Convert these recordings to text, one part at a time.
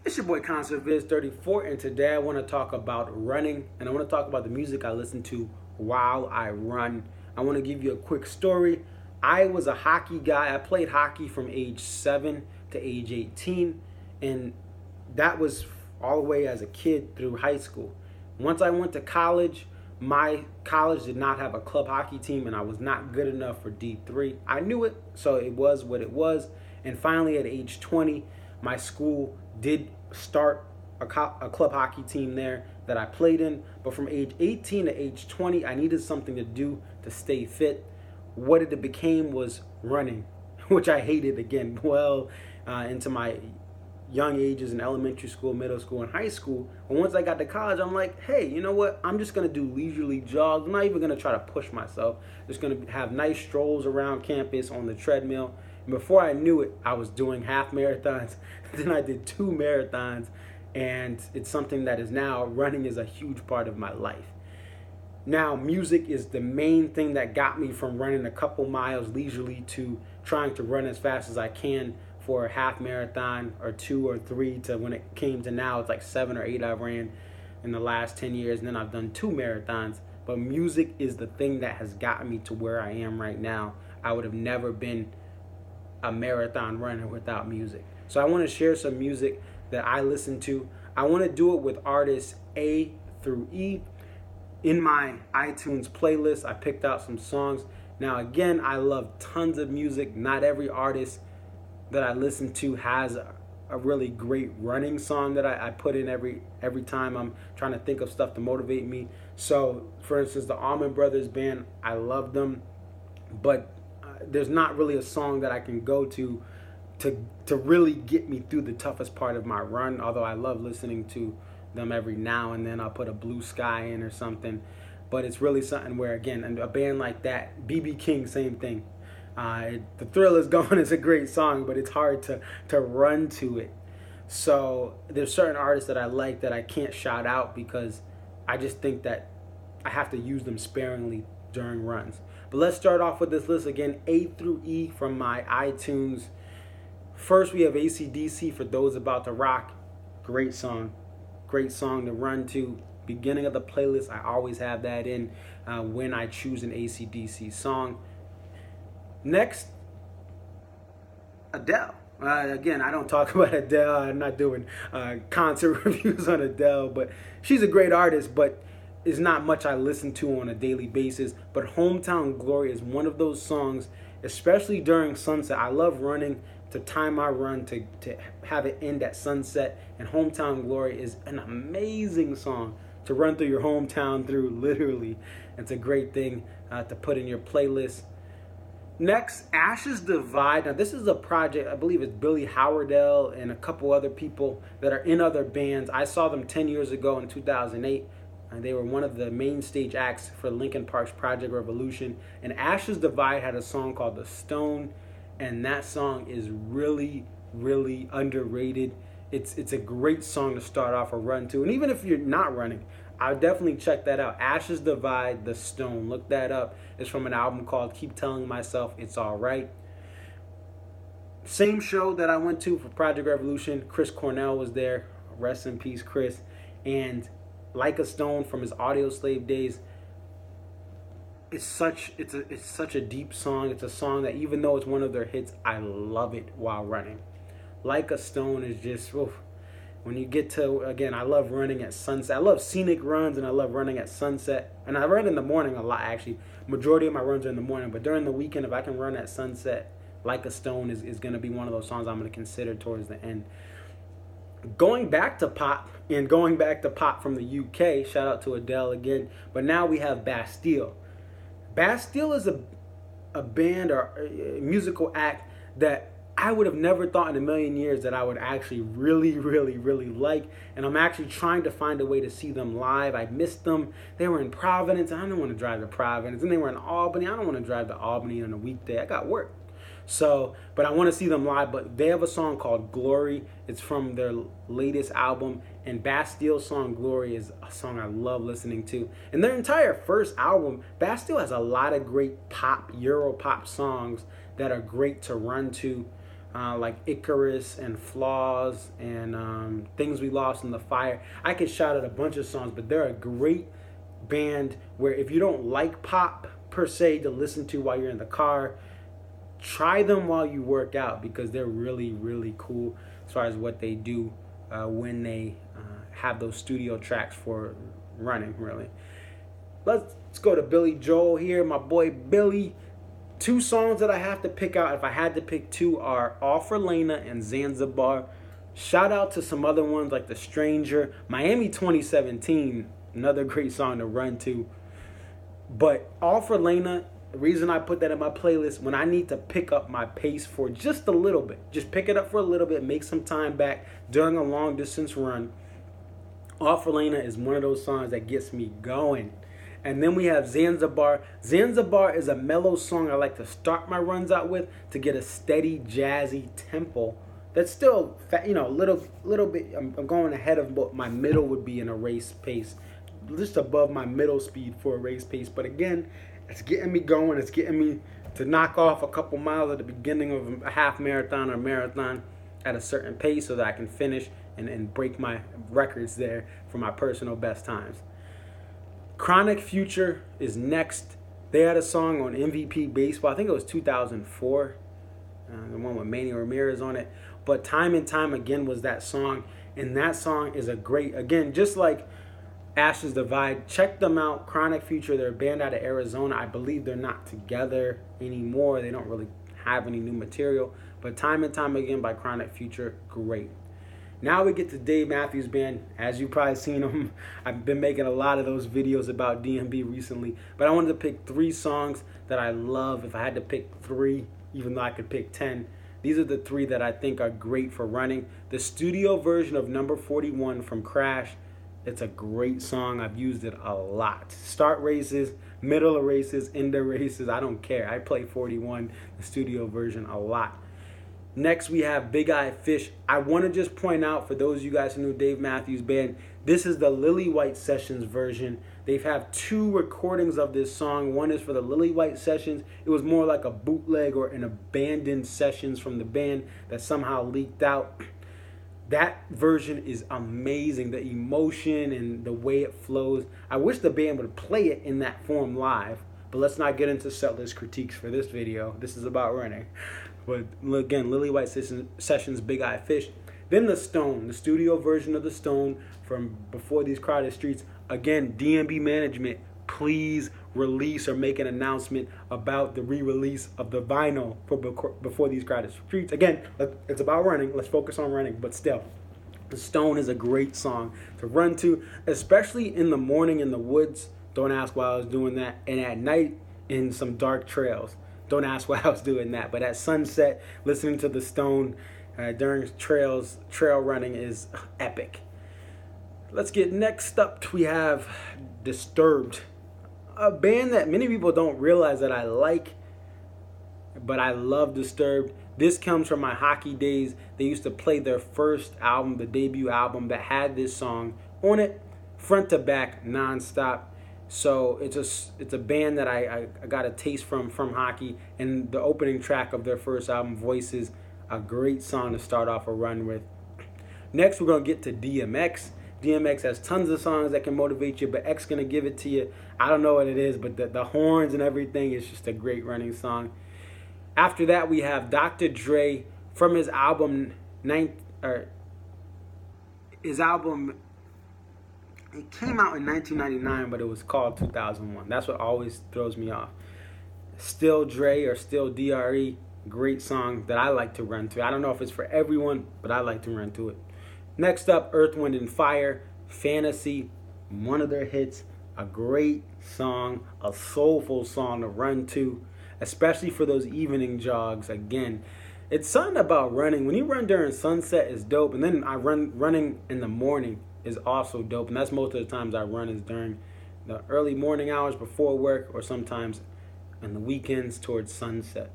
It's your boy Concert Viz 34, and today I want to talk about running, and I want to talk about the music I listen to while I run. I want to give you a quick story. I was a hockey guy. I played hockey from age 7 to age 18, and that was all the way as a kid through high school. Once I went to college, my college did not have a club hockey team, and I was not good enough for D3. I knew it, so it was what it was. And finally, at age 20, my school did start a club hockey team there that I played in. But from age 18 to age 20, I needed something to do to stay fit. What it became was running, which I hated again into my young ages in elementary school, middle school, and high school. And once I got to college, I'm like, hey, you know what? I'm just going to do leisurely jogs. I'm not even going to try to push myself. Just going to have nice strolls around campus on the treadmill. And before I knew it, I was doing half marathons. Then I did 2 marathons. And it's something that is now, running is a huge part of my life. Now, music is the main thing that got me from running a couple miles leisurely to trying to run as fast as I can for a half marathon or 2 or 3 to when it came to now, it's like 7 or 8 I've ran in the last 10 years. And then I've done 2 marathons. But music is the thing that has gotten me to where I am right now. I would have never been a marathon runner without music. So I want to share some music that I listen to. I want to do it with artists A through E. In my iTunes playlist, I picked out some songs. Now, again, I love tons of music. Not every artist that I listen to has a really great running song that I put in every time I'm trying to think of stuff to motivate me. So, for instance, the Allman Brothers Band, I love them, but there's not really a song that I can go to really get me through the toughest part of my run, although I love listening to them every now and then. I'll put a Blue Sky in or something, but it's really something where, again, a band like that, BB King, same thing. The Thrill Is Gone is a great song, but it's hard to run to it. So there's certain artists that I like that I can't shout out because I just think that I have to use them sparingly during runs. But let's start off with this list again, A through E from my iTunes. First, we have AC/DC, For Those About to Rock. Great song to run to. Beginning of the playlist, I always have that in when I choose an AC/DC song. Next, Adele. Again, I don't talk about Adele. I'm not doing concert reviews on Adele, but she's a great artist, but is not much I listen to on a daily basis. But Hometown Glory is one of those songs, especially during sunset. I love running to time my run to have it end at sunset. And Hometown Glory is an amazing song to run through your hometown through, literally. It's a great thing to put in your playlist. Next, Ashes Divide. Now, this is a project, I believe it's Billy Howardell and a couple other people that are in other bands. I saw them 10 years ago in 2008. And they were one of the main stage acts for Linkin Park's Project Revolution. And Ashes Divide had a song called The Stone. And that song is really, really underrated. It's a great song to start off a run to. And even if you're not running, I'll definitely check that out. Ashes Divide, The Stone. Look that up. It's from an album called Keep Telling Myself It's Alright. Same show that I went to for Project Revolution. Chris Cornell was there. Rest in peace, Chris. And Like a Stone from his Audio Slave days. It's such a deep song. It's a song that, even though it's one of their hits, I love it while running. Like a Stone is just, oof. When you get to, again, I love running at sunset. I love scenic runs, and I love running at sunset. And I run in the morning a lot, actually. Majority of my runs are in the morning. But during the weekend, if I can run at sunset, Like a Stone is going to be one of those songs I'm going to consider towards the end. Going back to pop from the UK, shout out to Adele again. But now we have Bastille. Bastille is a band or a musical act that I would have never thought in a million years that I would actually really, really, really like. And I'm actually trying to find a way to see them live. I missed them. They were in Providence. I don't want to drive to Providence. And they were in Albany. I don't want to drive to Albany on a weekday. I got work. So, but I want to see them live. But they have a song called Glory. It's from their latest album. And Bastille's song Glory is a song I love listening to. And their entire first album, Bastille has a lot of great pop, Euro pop songs that are great to run to. like Icarus and Flaws and Things We Lost in the Fire. I could shout out a bunch of songs, but they're a great band where if you don't like pop per se to listen to while you're in the car, try them while you work out because they're really, really cool as far as what they do when they have those studio tracks for running, really. Let's go to Billy Joel here, my boy Billy. Two songs that I have to pick out, if I had to pick two, are All for Lena and Zanzibar. Shout out to some other ones like The Stranger, Miami 2017, another great song to run to. But All for Lena, the reason I put that in my playlist, when I need to pick up my pace for just a little bit, just pick it up for a little bit, make some time back during a long distance run. All for Lena is one of those songs that gets me going. And then we have Zanzibar. Zanzibar is a mellow song I like to start my runs out with to get a steady, jazzy tempo. That's still, a little bit. I'm going ahead of what my middle would be in a race pace, just above my middle speed for a race pace. But again, it's getting me going. It's getting me to knock off a couple miles at the beginning of a half marathon or marathon at a certain pace so that I can finish and break my records there for my personal best times. Chronic Future is next. They had a song on MVP Baseball. I think it was 2004. The one with Manny Ramirez on it. But Time and Time Again was that song. And that song is a great, again, just like Ashes Divide. Check them out. Chronic Future, they're a band out of Arizona. I believe they're not together anymore. They don't really have any new material. But Time and Time Again by Chronic Future, great. Now we get to Dave Matthews Band. As you've probably seen him, I've been making a lot of those videos about DMB recently. But I wanted to pick 3 songs that I love. If I had to pick 3, even though I could pick 10, these are the 3 that I think are great for running. The studio version of Number 41 from Crash. It's a great song. I've used it a lot. Start races, middle of races, end of races. I don't care. I play 41, the studio version, a lot. Next, we have Big Eye Fish. I want to just point out, for those of you guys who know Dave Matthews Band, this is the Lily White Sessions version. They've have 2 recordings of this song. One is for the Lily White Sessions. It was more like a bootleg or an abandoned sessions from the band that somehow leaked out. That version is amazing. The emotion and the way it flows. I wish the band would play it in that form live. But let's not get into setlist critiques for this video. This is about running. But again, Lily White Sessions, Big Eye Fish. Then The Stone, the studio version of The Stone from Before These Crowded Streets. Again, DMB management, please release or make an announcement about the re-release of the vinyl for Before These Crowded Streets. Again, it's about running. Let's focus on running. But still, The Stone is a great song to run to, especially in the morning in the woods. Don't ask why I was doing that. And at night in some dark trails. Don't ask why I was doing that. But at sunset, listening to The Stone during trail running is epic. Let's get next up. We have Disturbed, a band that many people don't realize that I like, but I love Disturbed. This comes from my hockey days. They used to play their first album, the debut album, that had this song on it, front to back, nonstop. So it's a band that I got a taste from hockey, and the opening track of their first album, Voices, a great song to start off a run with. Next, we're going to get to DMX. DMX has tons of songs that can motivate you, but X going to give it to you. I don't know what it is, but the horns and everything is just a great running song. After that, we have Dr. Dre from his album, it came out in 1999, but it was called 2001. That's what always throws me off. Still Dre or Still DRE, great song that I like to run to. I don't know if it's for everyone, but I like to run to it. Next up, Earth, Wind, and Fire, Fantasy, one of their hits. A great song, a soulful song to run to, especially for those evening jogs. Again, it's something about running. When you run during sunset, it's dope. And then running in the morning is also dope, and that's most of the times I run is during the early morning hours before work, or sometimes on the weekends towards sunset.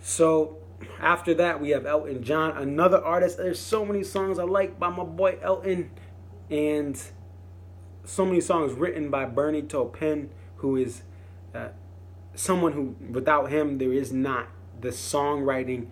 So after that, we have Elton John, another artist. There's so many songs I like by my boy Elton, and so many songs written by Bernie Taupin, who is someone who, without him, there is not the songwriting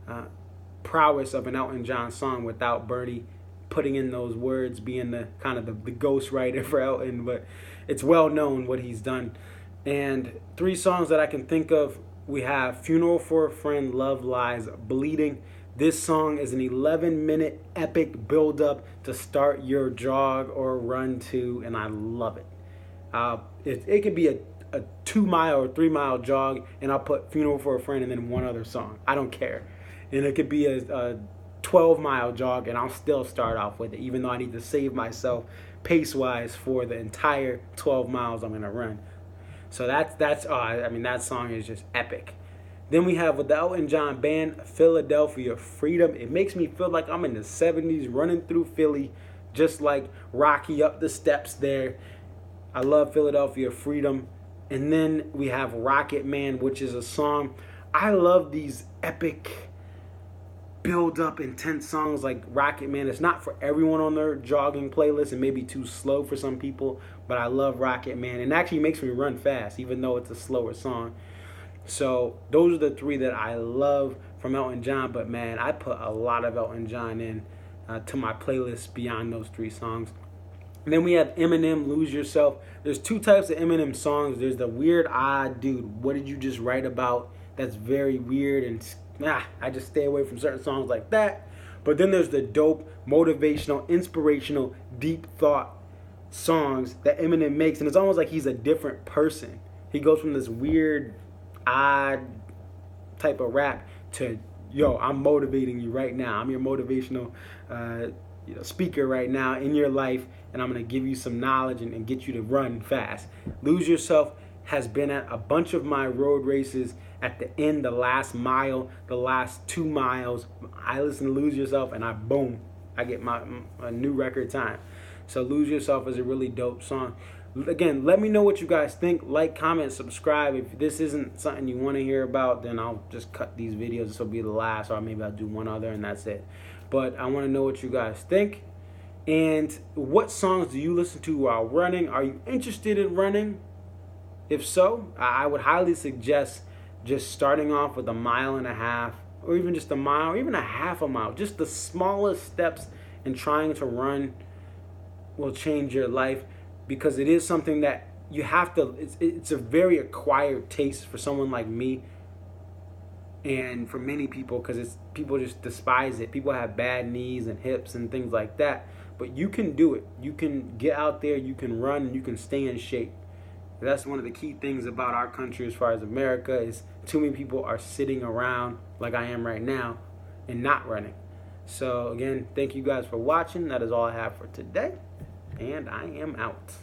uh, prowess of an Elton John song without Bernie putting in those words, being the kind of the ghost writer for Elton. But it's well known what he's done. And three songs that I can think of, we have Funeral for a Friend, Love Lies, Bleeding. This song is an 11-minute epic build-up to start your jog or run to, and I love it. It could be a 2-mile or 3-mile jog, and I'll put Funeral for a Friend and then one other song. I don't care. And it could be a 12-mile jog, and I'll still start off with it, even though I need to save myself pace-wise for the entire 12 miles I'm going to run. So I mean, that song is just epic. Then we have with the Elton John Band, Philadelphia Freedom. It makes me feel like I'm in the 70s running through Philly, just like Rocky up the steps there. I love Philadelphia Freedom. And then we have Rocket Man, which is a song. I love these epic build up intense songs like Rocket Man. It's not for everyone on their jogging playlist and maybe too slow for some people, but I love Rocket Man. And it actually makes me run fast even though it's a slower song. So those are the three that I love from Elton John, but man, I put a lot of Elton John in to my playlist beyond those three songs. And then we have Eminem, Lose Yourself. There's two types of Eminem songs. There's the weird, odd, dude, what did you just write about? That's very weird, and I just stay away from certain songs like that. But then there's the dope, motivational, inspirational, deep thought songs that Eminem makes, and it's almost like he's a different person. He goes from this weird, odd type of rap to, yo, I'm motivating you right now. I'm your motivational speaker right now in your life, and I'm going to give you some knowledge and get you to run fast. Lose Yourself has been at a bunch of my road races. At the end, the last mile, the last 2 miles, I listen to Lose Yourself, and I get a new record time. So Lose Yourself is a really dope song. Again, let me know what you guys think. Like, comment, subscribe. If this isn't something you want to hear about, then I'll just cut these videos. This will be the last, or maybe I'll do one other, and that's it. But I want to know what you guys think. And what songs do you listen to while running? Are you interested in running? If so, I would highly suggest just starting off with 1.5 miles, or even just a mile, or even a half a mile. Just the smallest steps in trying to run will change your life, because it is something that you have to, it's a very acquired taste for someone like me and for many people, because people just despise it. People have bad knees and hips and things like that, but you can do it. You can get out there, you can run, and you can stay in shape. That's one of the key things about our country as far as America is too many people are sitting around like I am right now and not running. So again, thank you guys for watching. That is all I have for today, and I am out.